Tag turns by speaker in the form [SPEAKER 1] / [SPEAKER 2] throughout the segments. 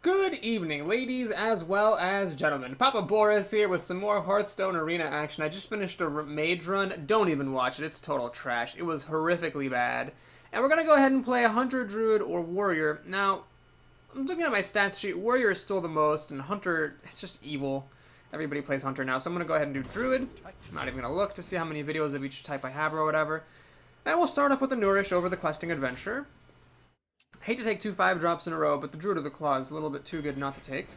[SPEAKER 1] Good evening, ladies as well as gentlemen. Papa Boris here with some more Hearthstone arena action. I just finished a mage run. Don't even watch it. It's total trash. It was horrifically bad. And we're going to go ahead and play a Hunter, Druid, or Warrior. Now, I'm looking at my stats sheet. Warrior is still the most, and Hunter, it's just evil. Everybody plays Hunter now, so I'm going to go ahead and do Druid. I'm not even going to look to see how many videos of each type I have or whatever. And we'll start off with the Nourish over the Questing Adventure. Hate to take 2 5-drops in a row, but the Druid of the Claw is a little bit too good not to take.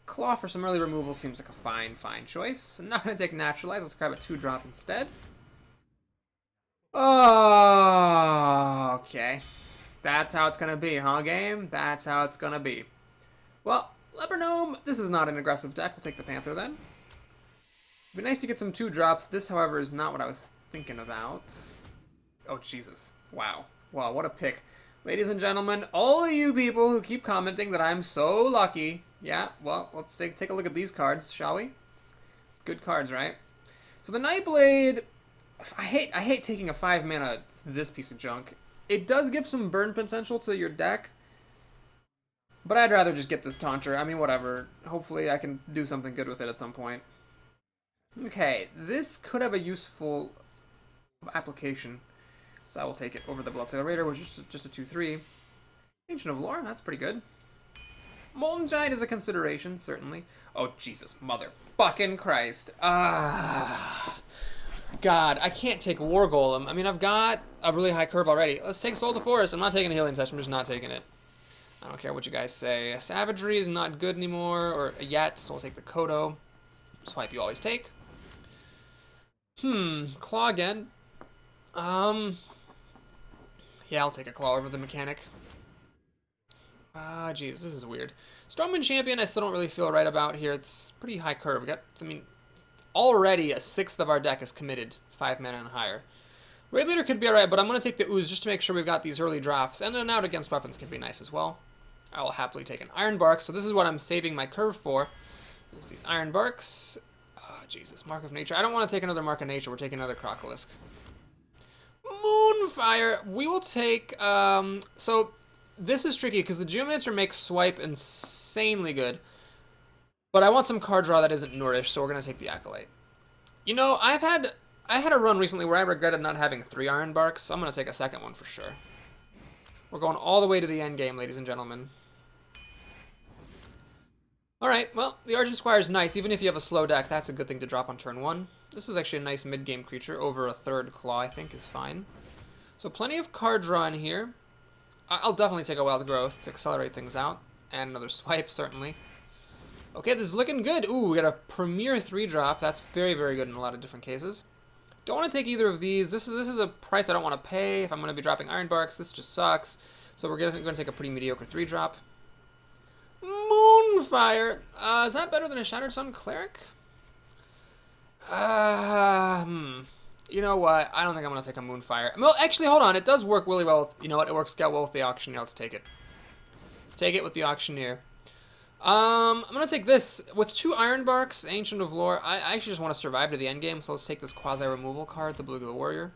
[SPEAKER 1] Claw for some early removal seems like a fine choice. I'm not going to take Naturalize. Let's grab a 2-drop instead. Oh, okay. That's how it's going to be, huh, game? That's how it's going to be. Well, Leper Gnome, this is not an aggressive deck. We'll take the Panther then. It'd be nice to get some 2-drops. This, however, is not what I was thinking about. Oh, Jesus. Wow. Wow, what a pick. Ladies and gentlemen, all of you people who keep commenting that I'm so lucky. Yeah, well, let's take a look at these cards, shall we? Good cards, right? So the Nightblade, I hate taking a 5-mana this piece of junk. It does give some burn potential to your deck, but I'd rather just get this Taunter. I mean, whatever. Hopefully I can do something good with it at some point. Okay, this could have a useful application. So I will take it over the Blood Accelerator, which is just a 2-3. Ancient of Lore, that's pretty good. Molten Giant is a consideration, certainly. Oh, Jesus, motherfucking Christ. God, I can't take War Golem. I mean, I've got a really high curve already. Let's take Soul to Forest. I'm not taking a Healing Touch, I'm just not taking it. I don't care what you guys say. Savagery is not good anymore, or yet, so we'll take the Kodo. Swipe you always take. Claw again. Yeah, I'll take a Claw over the Mechanic. Geez, this is weird. Stormwind Champion I still don't really feel right about here. It's pretty high curve. We got, I mean, already a 1/6 of our deck is committed. 5 mana and higher. Raid Leader could be alright, but I'm going to take the Ooze just to make sure we've got these early drops. And then out against weapons can be nice as well. I will happily take an Iron Bark, so this is what I'm saving my curve for. There's these Iron Barks. Oh, Jesus. Mark of Nature. I don't want to take another Mark of Nature. We're taking another Crocolisk. Moonfire, we will take, so this is tricky because the Geomancer makes Swipe insanely good, but I want some card draw that isn't Nourish, so we're going to take the Acolyte. You know, I had a run recently where I regretted not having 3 Iron Barks, so I'm going to take a second one for sure. We're going all the way to the end game, ladies and gentlemen. Alright, well, the Argent Squire is nice. Even if you have a slow deck, that's a good thing to drop on turn 1. This is actually a nice mid-game creature. Over a 3rd Claw, I think, is fine. So plenty of card draw in here. I'll definitely take a Wild Growth to accelerate things out. And another Swipe, certainly. Okay, this is looking good. Ooh, we got a Premier 3-drop. That's very good in a lot of different cases. Don't want to take either of these. This is a price I don't want to pay if I'm going to be dropping Iron Barks. This just sucks. So we're going to take a pretty mediocre 3-drop. Moonfire. Is that better than a Shattered Sun Cleric? You know what? I don't think I'm going to take a Moonfire. Well, actually, hold on. It does work really well with, you know what? It works well with the Auctioneer. Let's take it. Let's take it with the Auctioneer. I'm going to take this. With 2 Iron Barks, Ancient of Lore, I actually just want to survive to the end game, so let's take this quasi-removal card, the Blue Warrior.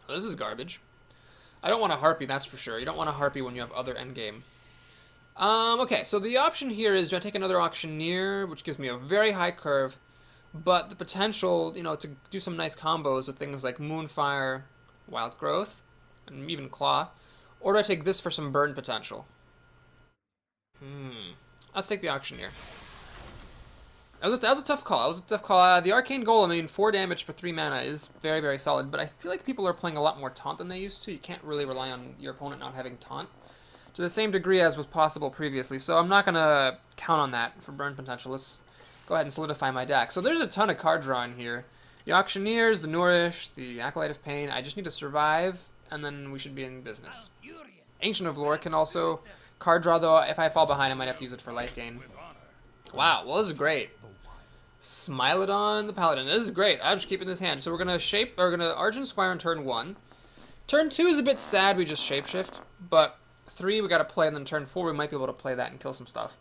[SPEAKER 1] Oh, this is garbage. I don't want a Harpy, that's for sure. You don't want a Harpy when you have other endgame. Okay, so the option here is, do I take another Auctioneer, which gives me a very high curve, but the potential, you know, to do some nice combos with things like Moonfire, Wild Growth, and even Claw, or do I take this for some burn potential? Let's take the Auctioneer. That was a tough call. That was a tough call. The Arcane Golem, I mean, 4 damage for 3 mana is very solid, but I feel like people are playing a lot more Taunt than they used to. You can't really rely on your opponent not having Taunt to the same degree as was possible previously, so I'm not going to count on that for burn potential. Let's go ahead and solidify my deck. So there's a ton of card draw in here. The Auctioneers, the Nourish, the Acolyte of Pain. I just need to survive, and then we should be in business. Ancient of Lore can also card draw, though. If I fall behind, I might have to use it for life gain. Wow, well, this is great. Smilodon, the Paladin. This is great. I'm just keeping this hand. So we're going to Argent Squire on turn 1. Turn 2 is a bit sad. We just Shapeshift, but 3 we got to play, and then turn 4 we might be able to play that and kill some stuff.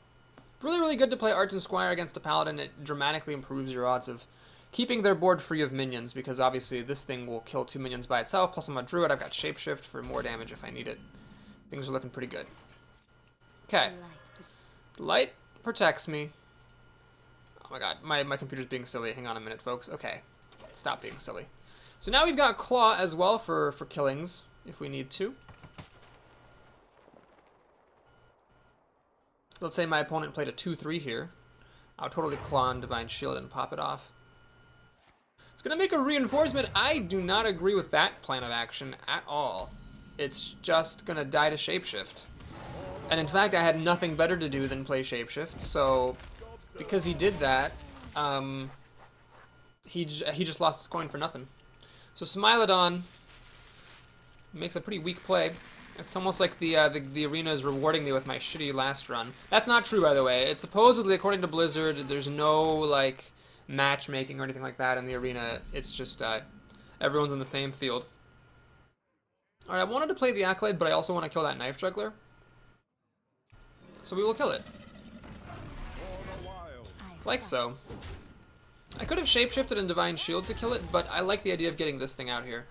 [SPEAKER 1] Really good to play Argent Squire against a Paladin. It dramatically improves your odds of keeping their board free of minions, because obviously this thing will kill 2 minions by itself, plus I'm a Druid. I've got Shapeshift for more damage if I need it. Things are looking pretty good. Okay. Light protects me. Oh my god, my computer's being silly. Hang on a minute, folks. Okay, stop being silly. So now we've got Claw as well for killings, if we need to. Let's say my opponent played a 2-3 here. I'll totally Claw on Divine Shield and pop it off. It's going to make a reinforcement. I do not agree with that plan of action at all. It's just going to die to Shapeshift. And in fact, I had nothing better to do than play Shapeshift, so because he did that, he just lost his coin for nothing. So Smilodon makes a pretty weak play. It's almost like the arena is rewarding me with my shitty last run. That's not true, by the way. It's supposedly, according to Blizzard, there's no, like, matchmaking or anything like that in the arena. It's just, everyone's in the same field. Alright, I wanted to play the Accolade, but I also want to kill that Knife Juggler. So we will kill it. Like so. I could have Shapeshifted and Divine Shield to kill it, but I like the idea of getting this thing out here.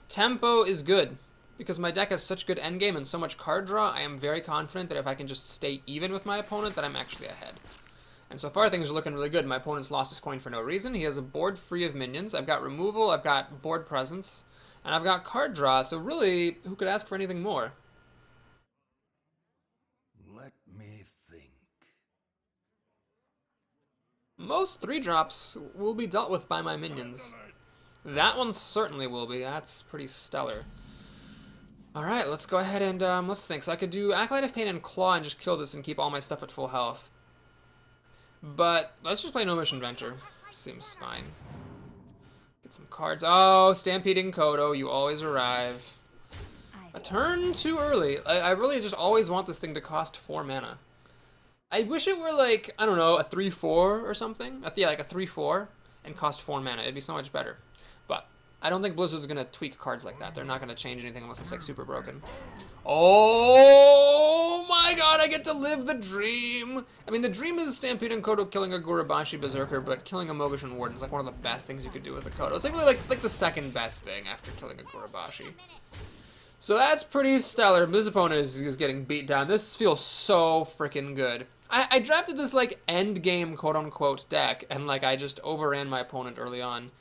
[SPEAKER 1] Tempo is good. Because my deck has such good endgame and so much card draw, I am very confident that if I can just stay even with my opponent, that I'm actually ahead. And so far, things are looking really good. My opponent's lost his coin for no reason. He has a board free of minions. I've got removal, I've got board presence, and I've got card draw, so really, who could ask for anything more?
[SPEAKER 2] Let me think.
[SPEAKER 1] Most 3-drops will be dealt with by my minions. That one certainly will be. That's pretty stellar. Alright, let's go ahead and let's think. So I could do Acolyte of Pain and Claw and just kill this and keep all my stuff at full health. But let's just play No Mission Venture. Seems fine. Get some cards. Oh, Stampeding Kodo, you always arrive. A turn too early. I really just always want this thing to cost 4 mana. I wish it were like, I don't know, a 3-4 or something. Yeah, like a 3-4 and cost 4 mana. It'd be so much better. But I don't think Blizzard's gonna tweak cards like that. They're not gonna change anything unless it's like super broken. Oh my god, I get to live the dream! I mean, the dream is Stampede and Kodo killing a Gurubashi Berserker, but killing a Mogishan Warden is like one of the best things you could do with a Kodo. It's like the second best thing after killing a Gurubashi. So that's pretty stellar. This opponent is getting beat down. This feels so freaking good. I drafted this like end game quote-unquote deck, and like I just overran my opponent early on.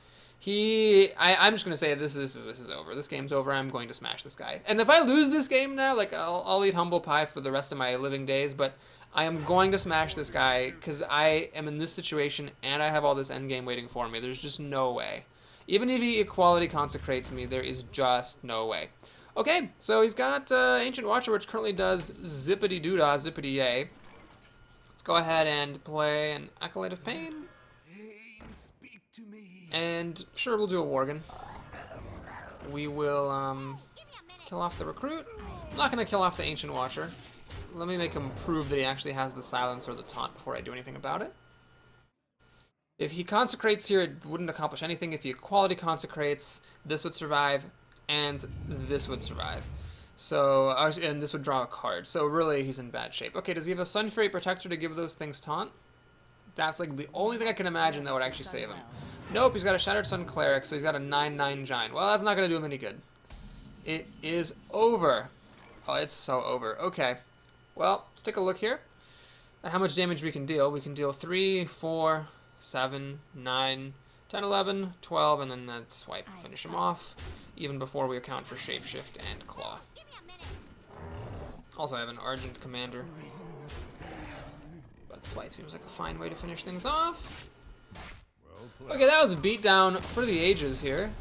[SPEAKER 1] I'm just gonna say this is over. This game's over. I'm going to smash this guy. And if I lose this game now, like I'll eat humble pie for the rest of my living days. But I am going to smash this guy because I am in this situation and I have all this end game waiting for me. There's just no way. Even if he equality consecrates me, there is just no way. Okay, so he's got Ancient Watcher, which currently does zippity doodah, zippity yay. Let's go ahead and play an Acolyte of Pain. And sure, we'll do a Worgen. We will kill off the Recruit. I'm not going to kill off the Ancient Watcher. Let me make him prove that he actually has the Silence or the Taunt before I do anything about it. If he consecrates here, it wouldn't accomplish anything. If he equality consecrates, this would survive, and this would survive. So, and this would draw a card. So really, he's in bad shape. Okay, does he have a Sun Fury Protector to give those things Taunt? That's like the only thing I can imagine that would actually save him. Nope, he's got a Shattered Sun Cleric, so he's got a 9/9 Giant. Well, that's not going to do him any good. It is over. Oh, it's so over. Okay. Well, let's take a look here at how much damage we can deal. We can deal 3, 4, 7, 9, 10, 11, 12, and then that swipe. Finish him off, even before we account for Shapeshift and Claw. Also, I have an Argent Commander. But swipe seems like a fine way to finish things off. Okay, that was a beatdown for the ages here.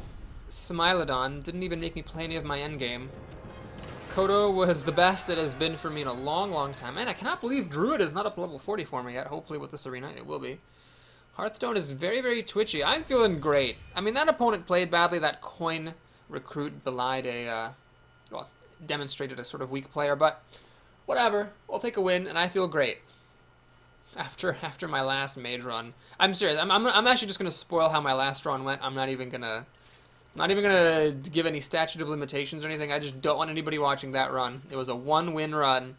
[SPEAKER 1] Smilodon didn't even make me play any of my endgame. Kodo was the best it has been for me in a long, long time. Man, I cannot believe Druid is not up to level 40 for me yet. Hopefully with this arena, it will be. Hearthstone is very, very twitchy. I'm feeling great. I mean, that opponent played badly. That coin Recruit belied a, well, demonstrated a sort of weak player, but whatever. We'll take a win, and I feel great. After my last mage run, I'm serious. I'm actually just gonna spoil how my last run went. I'm not even gonna give any statute of limitations or anything. I just don't want anybody watching that run. It was a 1-win run.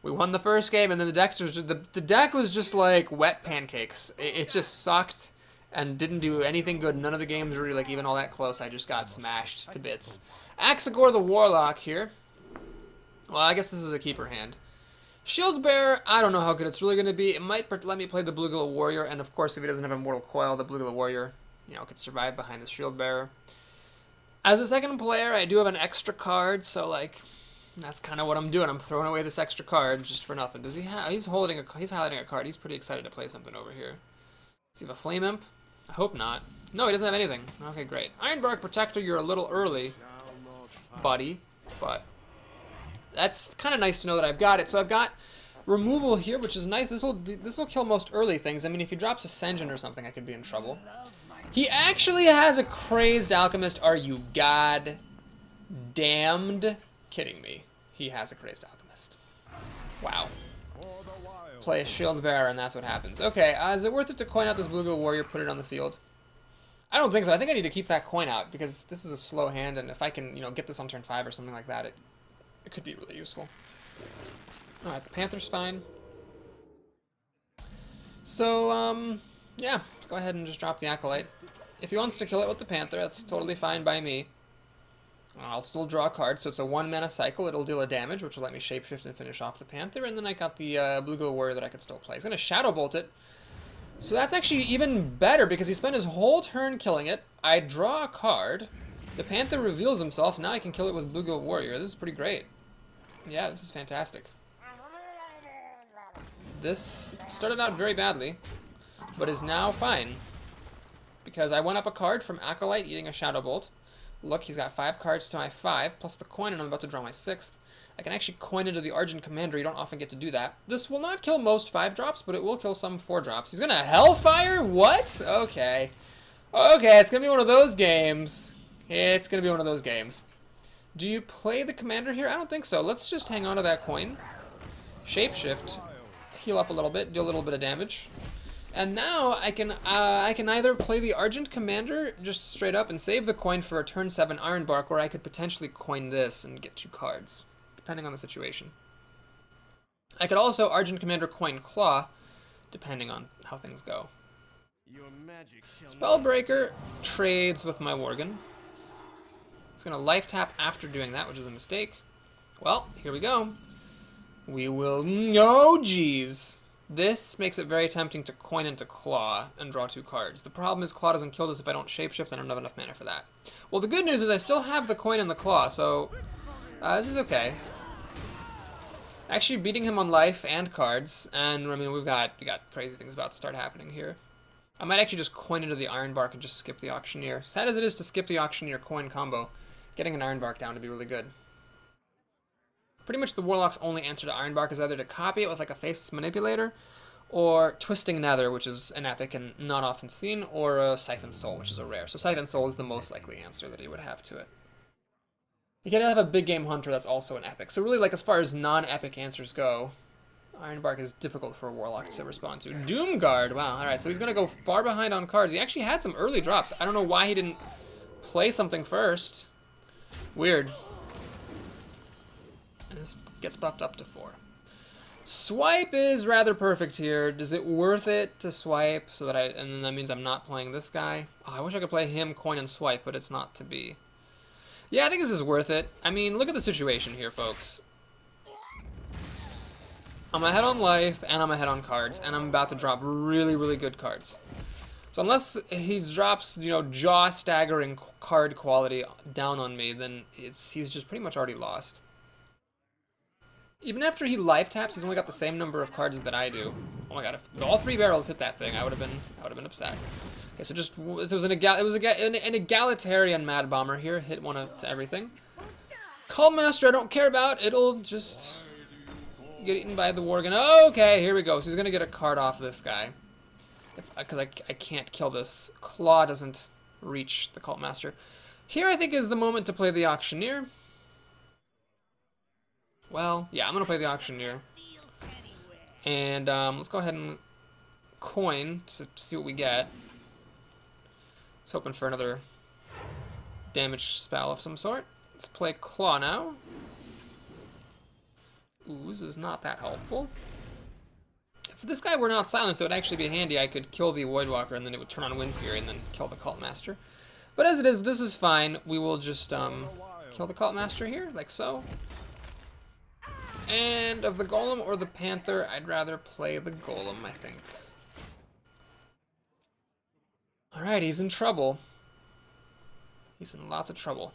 [SPEAKER 1] We won the first game, and then the deck was just like wet pancakes. It just sucked and didn't do anything good. None of the games were like even all that close. I just got smashed to bits. Axagor the Warlock here. Well, I guess this is a keeper hand. Shield Bearer, I don't know how good it's really going to be. It might let me play the Blue-Gill Warrior, and of course if he doesn't have Immortal Coil, the Blue-Gill Warrior, you know, could survive behind the Shield Bearer. As a second player, I do have an extra card, so like, that's kind of what I'm doing. I'm throwing away this extra card just for nothing. Does he have? He's highlighting a card. He's pretty excited to play something over here. Does he have a Flame Imp? I hope not. No, he doesn't have anything. Okay, great. Ironbark Protector, you're a little early, buddy, but that's kind of nice to know that I've got it. So I've got removal here, which is nice. This will kill most early things. I mean, if he drops Ascension or something, I could be in trouble. He actually has a Crazed Alchemist. Are you god damned kidding me? He has a Crazed Alchemist. Wow. Play a Shield Bearer, and that's what happens. Okay, is it worth it to coin out this Blue-Gill Warrior, put it on the field? I don't think so. I think I need to keep that coin out, because this is a slow hand, and if I can, you know, get this on turn 5 or something like that, it could be really useful. Alright, the Panther's fine. So, yeah, let's go ahead and just drop the Acolyte. If he wants to kill it with the Panther, that's totally fine by me. I'll still draw a card, so it's a 1-mana cycle. It'll deal a damage, which will let me shapeshift and finish off the Panther, and then I got the Blue-Gill Warrior that I could still play. He's going to Shadow Bolt it. So that's actually even better, because he spent his whole turn killing it. I draw a card. The Panther reveals himself. Now I can kill it with Blue-Gill Warrior. This is pretty great. Yeah, this is fantastic. This started out very badly, but is now fine. Because I went up a card from Acolyte eating a Shadow Bolt. Look, he's got 5 cards to my 5, plus the coin, and I'm about to draw my 6th. I can actually coin into the Argent Commander. You don't often get to do that. This will not kill most 5-drops, but it will kill some 4-drops. He's gonna Hellfire? What? Okay. Okay, it's gonna be one of those games. It's gonna be one of those games. Do you play the Commander here? I don't think so. Let's just hang on to that coin. Shapeshift. Heal up a little bit, do a little bit of damage. And now I can either play the Argent Commander just straight up and save the coin for a turn 7 Ironbark, or I could potentially coin this and get 2 cards, depending on the situation. I could also Argent Commander coin Claw, depending on how things go. Spellbreaker trades with my Worgen. He's gonna life tap after doing that, which is a mistake. Well, here we go. We will. Oh, geez. This makes it very tempting to coin into Claw and draw 2 cards. The problem is Claw doesn't kill this if I don't shapeshift, and I don't have enough mana for that. Well, the good news is I still have the coin and the Claw, so this is okay. Actually beating him on life and cards, and I mean we got crazy things about to start happening here. I might actually just coin into the Ironbark and just skip the Auctioneer. Sad as it is to skip the Auctioneer coin combo, getting an Ironbark down to be really good. Pretty much the Warlock's only answer to Ironbark is either to copy it with like a Faceless Manipulator, or Twisting Nether, which is an epic and not often seen, or a Siphon Soul, which is a rare. So Siphon Soul is the most likely answer that he would have to it. You can have a Big Game Hunter that's also an epic. So really, like, as far as non-epic answers go, Ironbark is difficult for a Warlock to respond to. Doomguard, wow, alright, so he's gonna go far behind on cards. He actually had some early drops. I don't know why he didn't play something first. Weird. And this gets buffed up to 4. Swipe is rather perfect here. Is it worth it to swipe so that and then that means I'm not playing this guy? Oh, I wish I could play him, coin, and swipe, but it's not to be. Yeah, I think this is worth it. I mean, look at the situation here, folks. I'm ahead on life, and I'm ahead on cards, and I'm about to drop really, really good cards. So unless he drops, you know, jaw-staggering card quality down on me, then he's just pretty much already lost. Even after he life taps, he's only got the same number of cards that I do. Oh my god! If all 3 barrels hit that thing, I would have been upset. Okay, so just it was an egalitarian Mad Bomber here. Hit one to everything. Cult Master, I don't care about. It'll just get eaten by the Worgen. Okay, here we go. So he's gonna get a card off this guy, because I can't kill this. Claw doesn't reach the Cult Master. Here, I think, is the moment to play the Auctioneer. Well, yeah, I'm going to play the Auctioneer. And let's go ahead and coin to see what we get. Let's hoping for another damage spell of some sort. Let's play Claw now. Ooze is not that helpful. If this guy were not silenced, it would actually be handy. I could kill the Voidwalker and then it would turn on Wind Fury and then kill the Cult Master. But as it is, this is fine. We will just kill the Cult Master here, like so. And of the Golem or the Panther, I'd rather play the Golem, I think. Alright, he's in trouble. He's in lots of trouble.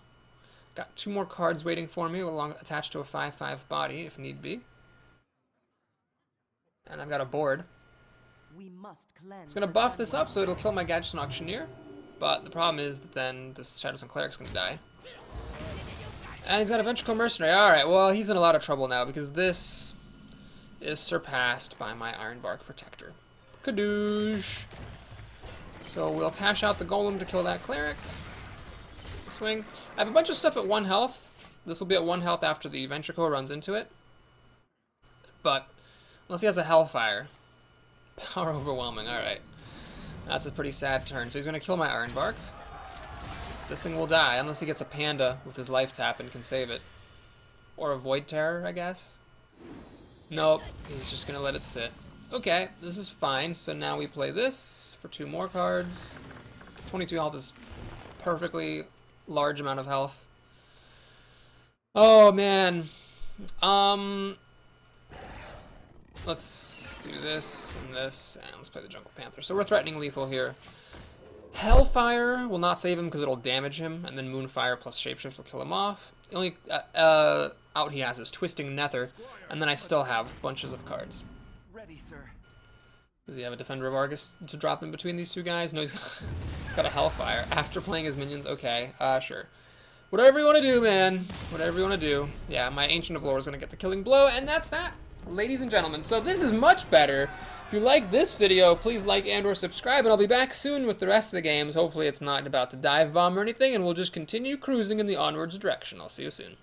[SPEAKER 1] Got 2 more cards waiting for me, along attached to a 5/5 body, if need be. And I've got a board. It's going to buff this up, so it'll kill my Gadgetzan Auctioneer. But the problem is that then this Shadowstone Cleric's going to die. And he's got a Ventricle Mercenary. Alright, well, he's in a lot of trouble now, because this is surpassed by my Ironbark Protector. Kadoosh! So we'll cash out the Golem to kill that Cleric. Swing. I have a bunch of stuff at 1 health. This will be at 1 health after the Ventricle runs into it. But, unless he has a Hellfire. Power overwhelming, alright. That's a pretty sad turn. So he's going to kill my Ironbark. This thing will die, unless he gets a Panda with his life tap and can save it. Or a Void Terror, I guess. Nope, he's just going to let it sit. Okay, this is fine. So now we play this for 2 more cards. 22 health is perfectly large amount of health. Oh, man. Let's do this and this, and let's play the Jungle Panther. So we're threatening lethal here. Hellfire will not save him because it'll damage him, and then Moonfire plus Shapeshift will kill him off. The only out he has is Twisting Nether, and then I still have bunches of cards.
[SPEAKER 2] Ready, sir.
[SPEAKER 1] Does he have a Defender of Argus to drop in between these 2 guys? No, he's got a Hellfire after playing his minions. Okay, sure. Whatever you want to do, man. Whatever you want to do. Yeah, my Ancient of Lore is going to get the killing blow, and that's that, ladies and gentlemen. So this is much better. If you like this video, please like and or subscribe, and I'll be back soon with the rest of the games. Hopefully it's not about to dive bomb or anything, and we'll just continue cruising in the onwards direction. I'll see you soon.